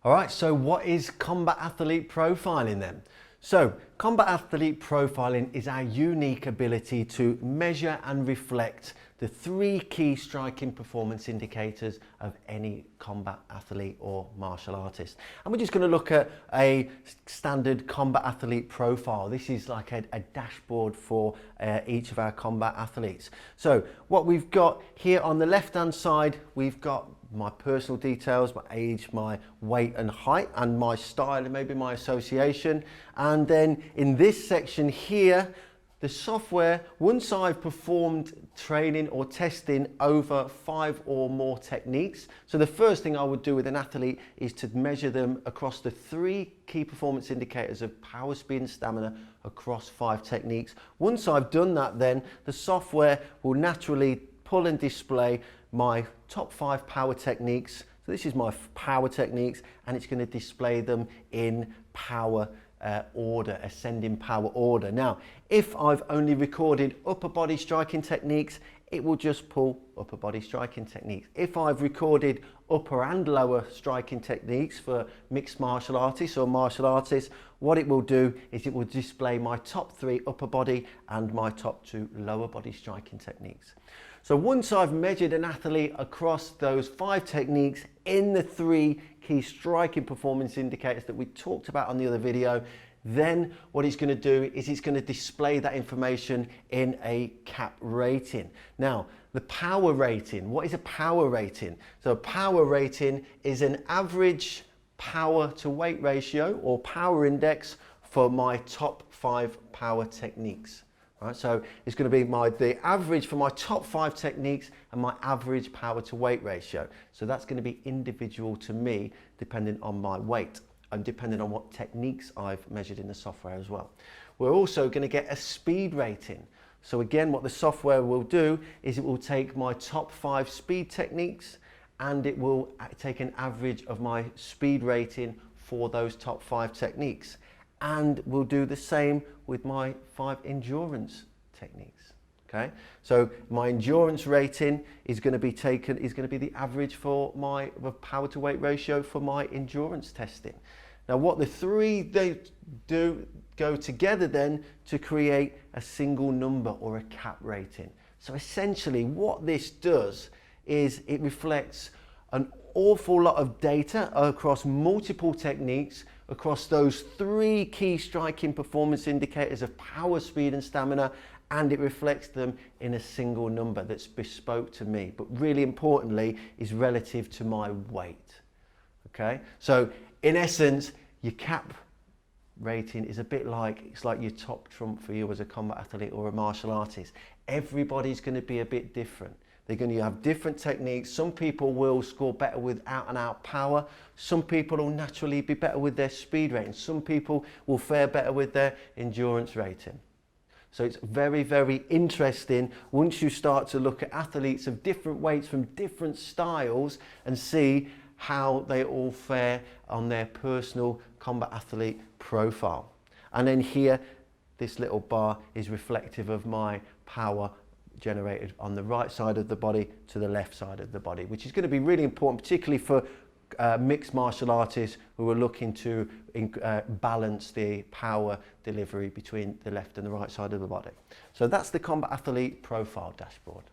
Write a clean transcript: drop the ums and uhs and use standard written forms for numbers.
All right, so what is combat athlete profiling then? So combat athlete profiling is our unique ability to measure and reflect the three key striking performance indicators of any combat athlete or martial artist. And we're just going to look at a standard combat athlete profile. This is like a dashboard for each of our combat athletes. So what we've got here on the left hand side, we've got my personal details, my age, my weight and height, and my style and maybe my association. And then in this section here, the software, once I've performed training or testing over 5 or more techniques. So the first thing I would do with an athlete is to measure them across the 3 key performance indicators of power, speed and stamina across 5 techniques. Once I've done that, then the software will naturally pull and display my top 5 power techniques. So this is my power techniques, and it's going to display them in power order, ascending power order. Now, if I've only recorded upper body striking techniques, it will just pull upper body striking techniques. If I've recorded upper and lower striking techniques for mixed martial artists or martial artists, what it will do is it will display my top 3 upper body and my top 2 lower body striking techniques. So once I've measured an athlete across those 5 techniques in the 3 key striking performance indicators that we talked about on the other video, then what it's going to do is it's going to display that information in a CAP rating. Now, the power rating, what is a power rating? So a power rating is an average power to weight ratio or power index for my top 5 power techniques. Right, so it's going to be the average for my top 5 techniques and my average power to weight ratio. So that's going to be individual to me depending on my weight and depending on what techniques I've measured in the software as well. We're also going to get a speed rating. So again, what the software will do is it will take my top 5 speed techniques and it will take an average of my speed rating for those top 5 techniques. And we'll do the same with my 5 endurance techniques. Okay, so my endurance rating is going to be the average for my power to weight ratio for my endurance testing. Now, what the 3 they do go together then to create a single number or a CAP rating. So essentially, what this does is it reflects an awful lot of data across multiple techniques, across those 3 key striking performance indicators of power, speed and stamina, and it reflects them in a single number that's bespoke to me, but really importantly is relative to my weight. Okay, so in essence, your CAP rating is a bit like, it's like your top trump for you as a combat athlete or a martial artist. Everybody's going to be a bit different. They're going to have different techniques. Some people will score better with out and out power. Some people will naturally be better with their speed rating. Some people will fare better with their endurance rating. So it's very, very interesting once you start to look at athletes of different weights from different styles and see how they all fare on their personal combat athlete profile. And then here, this little bar is reflective of my power generated on the right side of the body to the left side of the body, which is going to be really important, particularly for mixed martial artists who are looking to balance the power delivery between the left and the right side of the body. So that's the combat athlete profile dashboard.